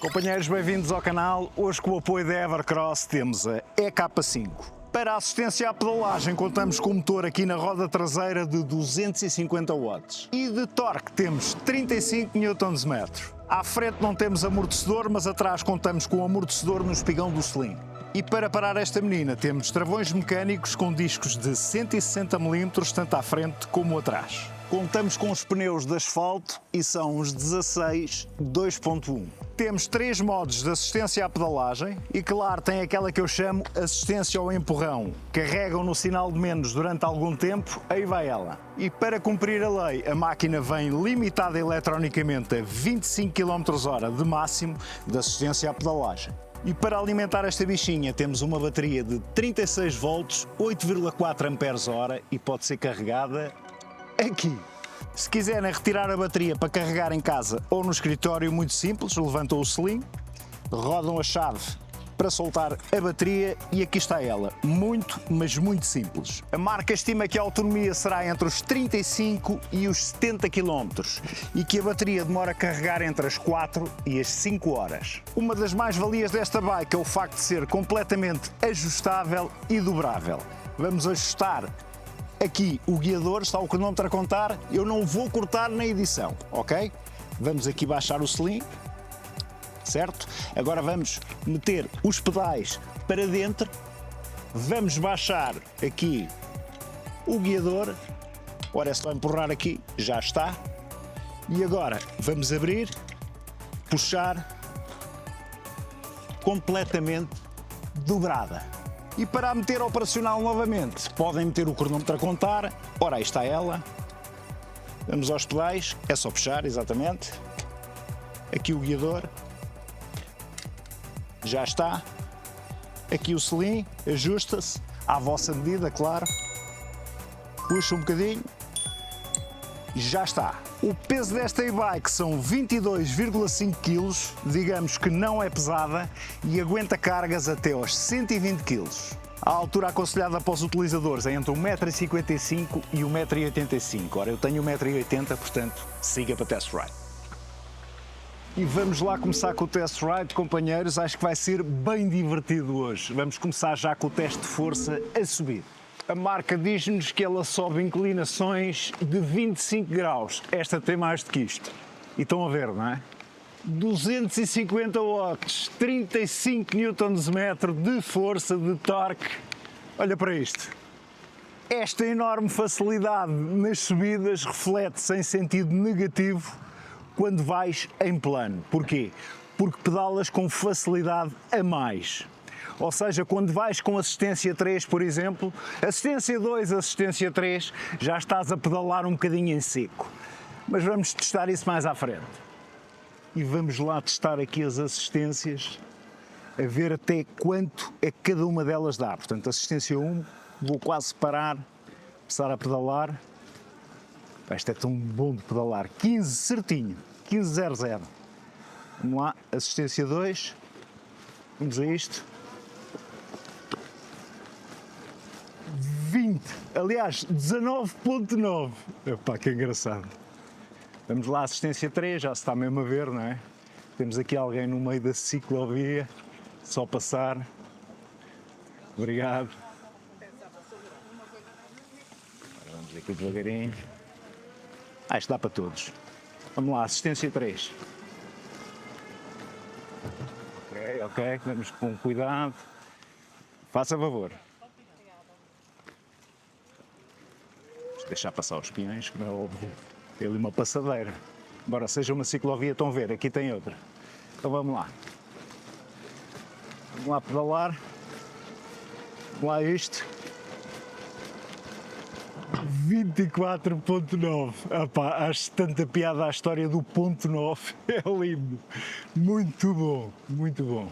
Companheiros, bem-vindos ao canal. Hoje, com o apoio da Evercross, temos a EK5. Para a assistência à pedalagem, contamos com um motor aqui na roda traseira de 250 watts. E de torque temos 35 Nm. À frente não temos amortecedor, mas atrás contamos com o amortecedor no espigão do selim. E para parar esta menina, temos travões mecânicos com discos de 160 mm, tanto à frente como atrás. Contamos com os pneus de asfalto e são os 16 2.1. Temos 3 modos de assistência à pedalagem e, claro, tem aquela que eu chamo assistência ao empurrão. Carregam no sinal de menos durante algum tempo, aí vai ela. E para cumprir a lei, a máquina vem limitada eletronicamente a 25 km/h de máximo de assistência à pedalagem. E para alimentar esta bichinha temos uma bateria de 36 volts, 8,4 Ah e pode ser carregada aqui. Se quiserem retirar a bateria para carregar em casa ou no escritório, muito simples, levantam o selim, rodam a chave para soltar a bateria e aqui está ela. Muito, mas muito simples. A marca estima que a autonomia será entre os 35 e os 70 km e que a bateria demora a carregar entre as 4 e as 5 horas. Uma das mais-valias desta bike é o facto de ser completamente ajustável e dobrável. Vamos ajustar aqui o guiador, está o cronómetro a contar, eu não vou cortar na edição, ok? Vamos aqui baixar o selim, certo? Agora vamos meter os pedais para dentro, vamos baixar aqui o guiador, ora é só empurrar aqui, já está. E agora vamos abrir, puxar, completamente dobrada. E para a meter operacional novamente, podem meter o cronómetro a contar. Ora, aí está ela. Vamos aos pedais, é só puxar, exatamente. Aqui o guiador. Já está. Aqui o selim, ajusta-se à vossa medida, claro. Puxa um bocadinho. Já está. O peso desta e-bike são 22,5 kg, digamos que não é pesada e aguenta cargas até aos 120 kg. A altura aconselhada para os utilizadores é entre 1,55 m e 1,85 m. Ora, eu tenho 1,80 m, portanto, siga para test ride. E vamos lá começar com o test ride, companheiros. Acho que vai ser bem divertido hoje. Vamos começar já com o teste de força a subir. A marca diz-nos que ela sobe inclinações de 25 graus. Esta tem mais do que isto. E estão a ver, não é? 250 watts, 35 Nm de força, de torque. Olha para isto. Esta enorme facilidade nas subidas reflete-se em sentido negativo quando vais em plano. Porquê? Porque pedalas com facilidade a mais. Ou seja, quando vais com assistência 3, por exemplo, assistência 2, assistência 3, já estás a pedalar um bocadinho em seco. Mas vamos testar isso mais à frente. E vamos lá testar aqui as assistências, a ver até quanto é que cada uma delas dá. Portanto, assistência 1, vou quase parar, começar a pedalar. Isto é tão bom de pedalar. 15 certinho, 15,00. Vamos lá, assistência 2, vamos a isto. 20, aliás, 19,9. Epá, que engraçado. Vamos lá, assistência 3, já se está mesmo a ver, não é? Temos aqui alguém no meio da ciclovia, só passar. Obrigado. Agora vamos aqui devagarinho. Isto dá para todos. Vamos lá, assistência 3. Ok, vamos com cuidado. Faça favor. Deixar passar os peões, como é óbvio. Tem ali uma passadeira. Embora seja uma ciclovia, estão a ver, aqui tem outra. Então vamos lá. Vamos lá pedalar. Vamos lá isto. 24,9. Acho tanta piada à história do ponto 9. É lindo. Muito bom, muito bom.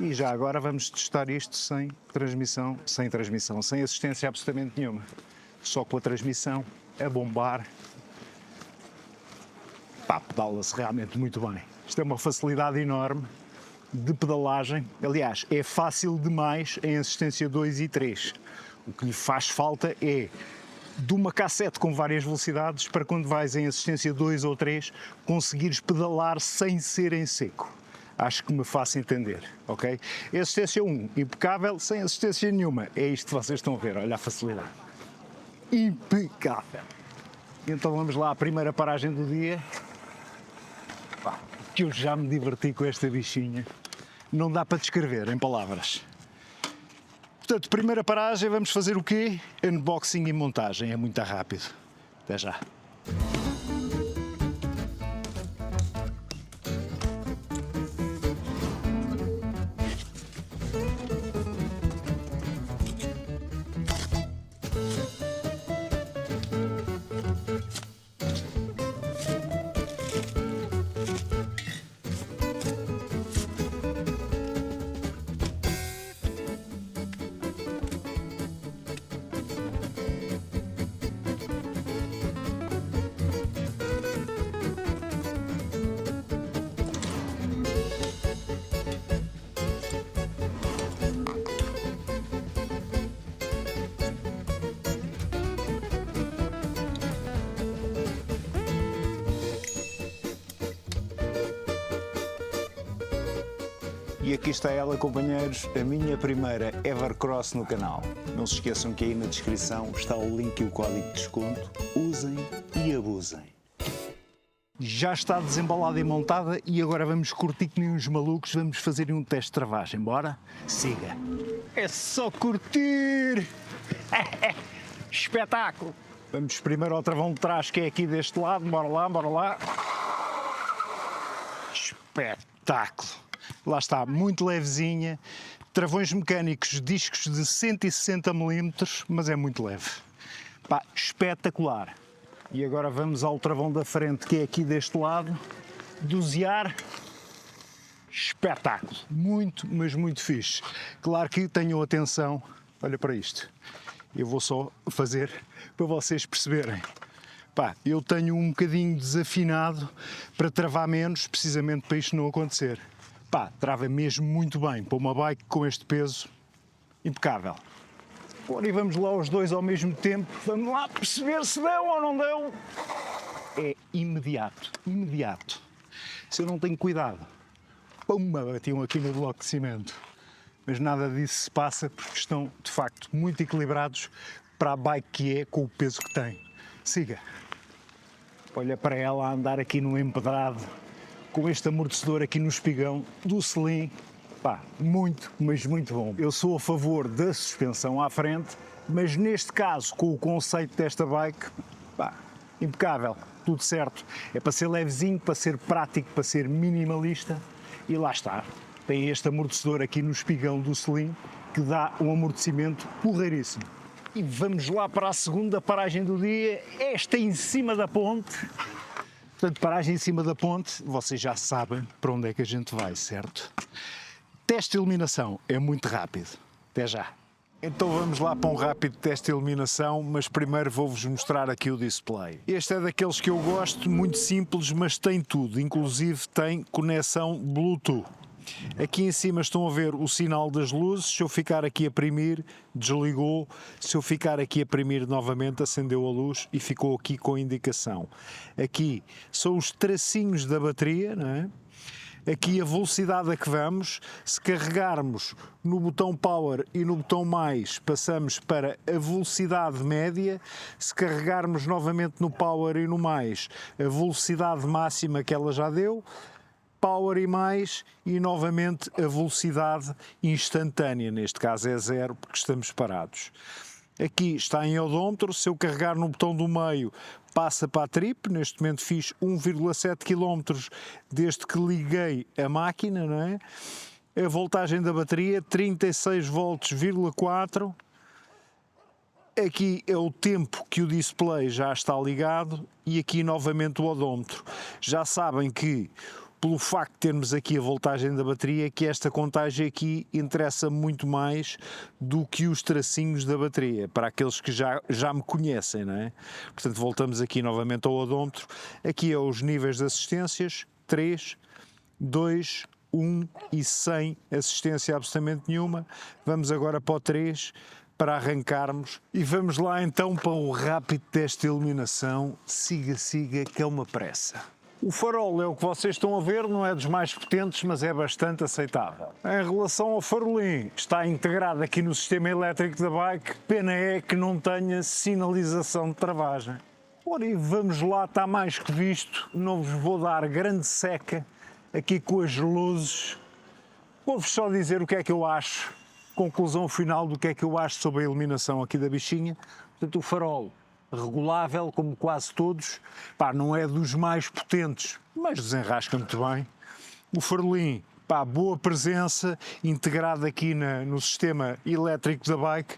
E já agora vamos testar isto sem transmissão, sem assistência absolutamente nenhuma. Só com a transmissão a bombar. Pedala-se realmente muito bem. Isto é uma facilidade enorme de pedalagem. Aliás, é fácil demais em assistência 2 e 3. O que lhe faz falta é de uma cassete com várias velocidades para quando vais em assistência 2 ou 3 conseguires pedalar sem ser em seco. Acho que me faço entender, ok? Assistência 1, impecável, sem assistência nenhuma. É isto que vocês estão a ver, olha a facilidade. Impecável. Então vamos lá à primeira paragem do dia. Pá, que eu já me diverti com esta bichinha. Não dá para descrever em palavras. Portanto, primeira paragem, vamos fazer o quê? Unboxing e montagem, é muito rápido. Até já. E aqui está ela, companheiros, a minha primeira Evercross no canal. Não se esqueçam que aí na descrição está o link e o código de desconto. Usem e abusem. Já está desembalada e montada e agora vamos curtir que nem uns malucos, vamos fazer um teste de travagem. Bora? Siga! É só curtir! Espetáculo! Vamos primeiro ao travão de trás, que é aqui deste lado. Bora lá, bora lá. Espetáculo! Lá está, muito levezinha, travões mecânicos, discos de 160 mm, mas é muito leve. Pá, espetacular. E agora vamos ao travão da frente, que é aqui deste lado, dosear. Espetáculo, muito, mas muito fixe. Claro que tenham atenção, olha para isto. Eu vou só fazer para vocês perceberem. Pá, eu tenho um bocadinho desafinado para travar menos, precisamente para isto não acontecer. Pá, trava mesmo muito bem para uma bike com este peso, impecável. Agora e vamos lá os dois ao mesmo tempo, vamos lá perceber se deu ou não deu. É imediato, imediato. Se eu não tenho cuidado, pumba, batiam aqui no bloco de cimento. Mas nada disso se passa porque estão, de facto, muito equilibrados para a bike que é, com o peso que tem. Siga. Olha para ela a andar aqui no empedrado, com este amortecedor aqui no espigão do selim, pá, muito, mas muito bom. Eu sou a favor da suspensão à frente, mas neste caso, com o conceito desta bike, pá, impecável, tudo certo. É para ser levezinho, para ser prático, para ser minimalista e lá está. Tem este amortecedor aqui no espigão do selim que dá um amortecimento porreiríssimo. E vamos lá para a segunda paragem do dia, esta em cima da ponte. Portanto, paragem em cima da ponte, vocês já sabem para onde é que a gente vai, certo? Teste de iluminação é muito rápido. Até já. Então vamos lá para um rápido teste de iluminação, mas primeiro vou-vos mostrar aqui o display. Este é daqueles que eu gosto, muito simples, mas tem tudo, inclusive tem conexão Bluetooth. Aqui em cima estão a ver o sinal das luzes, se eu ficar aqui a imprimir, desligou, se eu ficar aqui a imprimir novamente, acendeu a luz e ficou aqui com a indicação. Aqui são os tracinhos da bateria, não é? Aqui a velocidade a que vamos, se carregarmos no botão Power e no botão Mais, passamos para a velocidade média, se carregarmos novamente no Power e no Mais, a velocidade máxima que ela já deu, Power e mais, e novamente a velocidade instantânea, neste caso é 0 porque estamos parados. Aqui está em odómetro, se eu carregar no botão do meio passa para a trip, neste momento fiz 1,7 km desde que liguei a máquina, não é? A voltagem da bateria 36 volts,4. Aqui é o tempo que o display já está ligado e aqui novamente o odómetro. Já sabem que pelo facto de termos aqui a voltagem da bateria, que esta contagem aqui interessa muito mais do que os tracinhos da bateria, para aqueles que já me conhecem, não é? Portanto, voltamos aqui novamente ao odómetro. Aqui é os níveis de assistências, 3, 2, 1 e sem assistência absolutamente nenhuma. Vamos agora para o 3, para arrancarmos. E vamos lá então para o rápido teste de iluminação. Siga, siga, que é uma pressa. O farol é o que vocês estão a ver, não é dos mais potentes, mas é bastante aceitável. Em relação ao farolim, está integrado aqui no sistema elétrico da bike, pena é que não tenha sinalização de travagem. Ora, e vamos lá, está mais que visto, não vos vou dar grande seca aqui com as luzes. Vou-vos só dizer o que é que eu acho, conclusão final do que é que eu acho sobre a iluminação aqui da bichinha. Portanto, o farol regulável, como quase todos, pá, não é dos mais potentes, mas desenrasca muito bem. O farolim, pá, boa presença, integrado aqui no sistema elétrico da bike,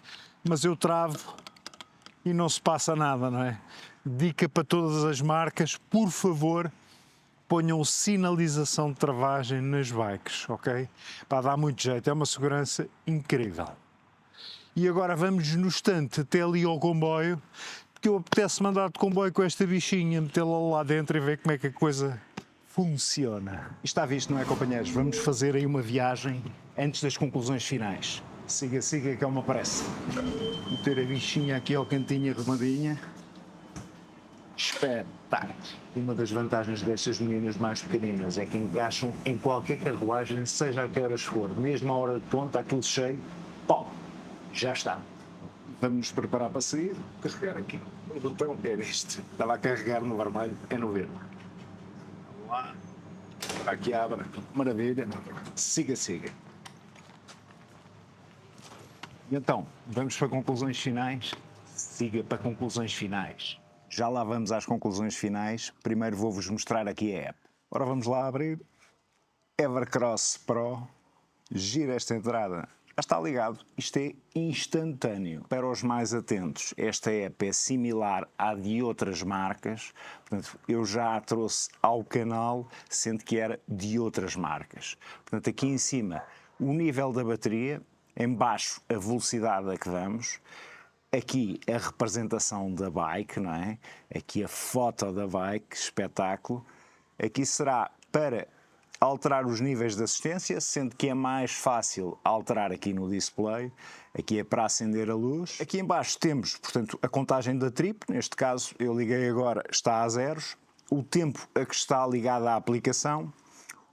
mas eu travo e não se passa nada, não é? Dica para todas as marcas, por favor, ponham sinalização de travagem nas bikes, ok? Pá, dá muito jeito, é uma segurança incrível. E agora vamos no estante até ali ao comboio, porque eu apetece mandar de comboio com esta bichinha, metê-la lá dentro e ver como é que a coisa funciona. Está visto, não é, companheiros? Vamos fazer aí uma viagem antes das conclusões finais. Siga, siga, que é uma pressa. Meter a bichinha aqui ao cantinho arrumadinha. Espetáculo! Uma das vantagens destas meninas mais pequeninas é que encaixam em qualquer carruagem, seja a que horas for, mesmo à hora de ponta, aquilo cheio, pó, já está. Vamos nos preparar para sair, carregar aqui. O botão é este. Estava a carregar no vermelho, é no verde. Vamos lá. Aqui abre. Maravilha. Siga, siga. E então, vamos para conclusões finais. Siga para conclusões finais. Já lá vamos às conclusões finais. Primeiro vou-vos mostrar aqui a app. Ora, vamos lá abrir. Evercross Pro. Gira esta entrada. Já está ligado. Isto é instantâneo. Para os mais atentos, esta app é similar à de outras marcas. Portanto, eu já a trouxe ao canal, sendo que era de outras marcas. Portanto, aqui em cima, o nível da bateria. Em baixo, a velocidade a que vamos. Aqui, a representação da bike, não é? Aqui a foto da bike, espetáculo. Aqui será para alterar os níveis de assistência, sendo que é mais fácil alterar aqui no display. Aqui é para acender a luz. Aqui em baixo temos, portanto, a contagem da trip. Neste caso, eu liguei agora, está a zeros. O tempo a que está ligada à aplicação.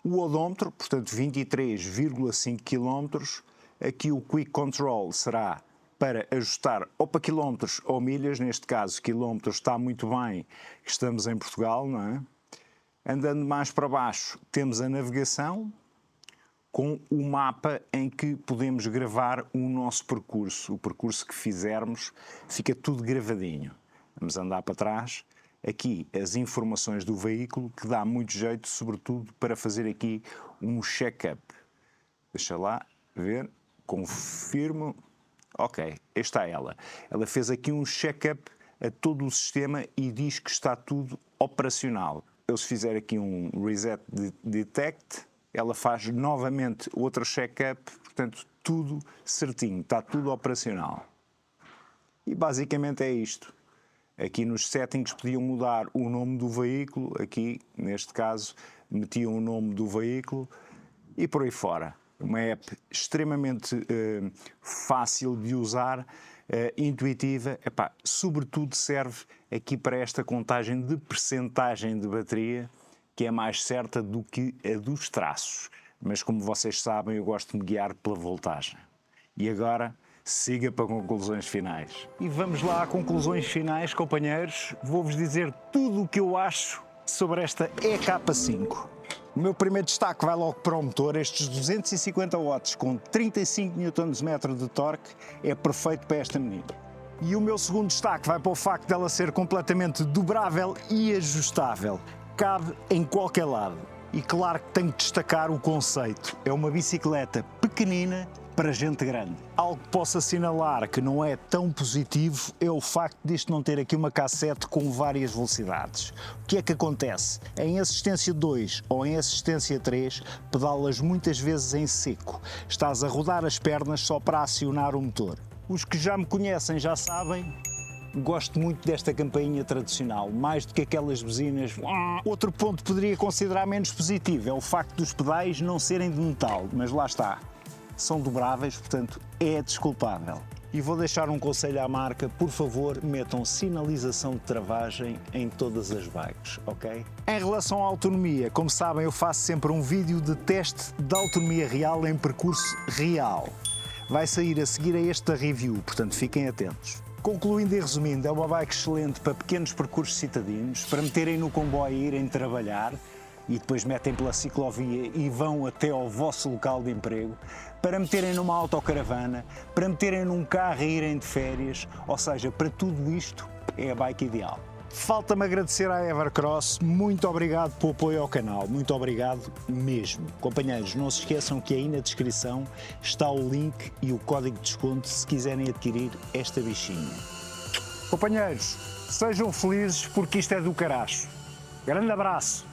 O odómetro, portanto, 23,5 km. Aqui o Quick Control será para ajustar ou para quilómetros ou milhas. Neste caso, quilómetros está muito bem, estamos em Portugal, não é? Andando mais para baixo, temos a navegação com o mapa em que podemos gravar o nosso percurso. O percurso que fizermos fica tudo gravadinho. Vamos andar para trás. Aqui as informações do veículo, que dá muito jeito, sobretudo para fazer aqui um check-up. Deixa lá ver. Confirmo. Ok, está ela. Ela fez aqui um check-up a todo o sistema e diz que está tudo operacional. Eu, se fizer aqui um reset detect, ela faz novamente outro check-up, portanto, tudo certinho, está tudo operacional. E basicamente é isto. Aqui nos settings podiam mudar o nome do veículo, aqui, neste caso, metiam o nome do veículo e por aí fora. Uma app extremamente fácil de usar, intuitiva, sobretudo serve aqui para esta contagem de percentagem de bateria, que é mais certa do que a dos traços. Mas como vocês sabem, eu gosto de me guiar pela voltagem. E agora, siga para conclusões finais. E vamos lá a conclusões finais, companheiros. Vou-vos dizer tudo o que eu acho sobre esta EK5. O meu primeiro destaque vai logo para o motor. Estes 250 watts com 35 Nm de torque é perfeito para esta menina. E o meu segundo destaque vai para o facto dela ser completamente dobrável e ajustável. Cabe em qualquer lado. E claro que tenho que destacar o conceito. É uma bicicleta pequenina para gente grande. Algo que posso assinalar que não é tão positivo é o facto disto não ter aqui uma cassete com várias velocidades. O que é que acontece? Em assistência 2 ou em assistência 3, pedalas muitas vezes em seco. Estás a rodar as pernas só para acionar o motor. Os que já me conhecem já sabem, gosto muito desta campainha tradicional, mais do que aquelas buzinas. Outro ponto que poderia considerar menos positivo é o facto dos pedais não serem de metal, mas lá está. São dobráveis, portanto é desculpável. E vou deixar um conselho à marca, por favor, metam sinalização de travagem em todas as bikes, ok? Em relação à autonomia, como sabem, eu faço sempre um vídeo de teste de autonomia real em percurso real. Vai sair a seguir a esta review, portanto fiquem atentos. Concluindo e resumindo, é uma bike excelente para pequenos percursos citadinos, para meterem no comboio e irem trabalhar, e depois metem pela ciclovia e vão até ao vosso local de emprego, para meterem numa autocaravana, para meterem num carro e irem de férias, ou seja, para tudo isto é a bike ideal. Falta-me agradecer à Evercross, muito obrigado pelo apoio ao canal, muito obrigado mesmo. Companheiros, não se esqueçam que aí na descrição está o link e o código de desconto se quiserem adquirir esta bichinha. Companheiros, sejam felizes porque isto é do caraço. Grande abraço!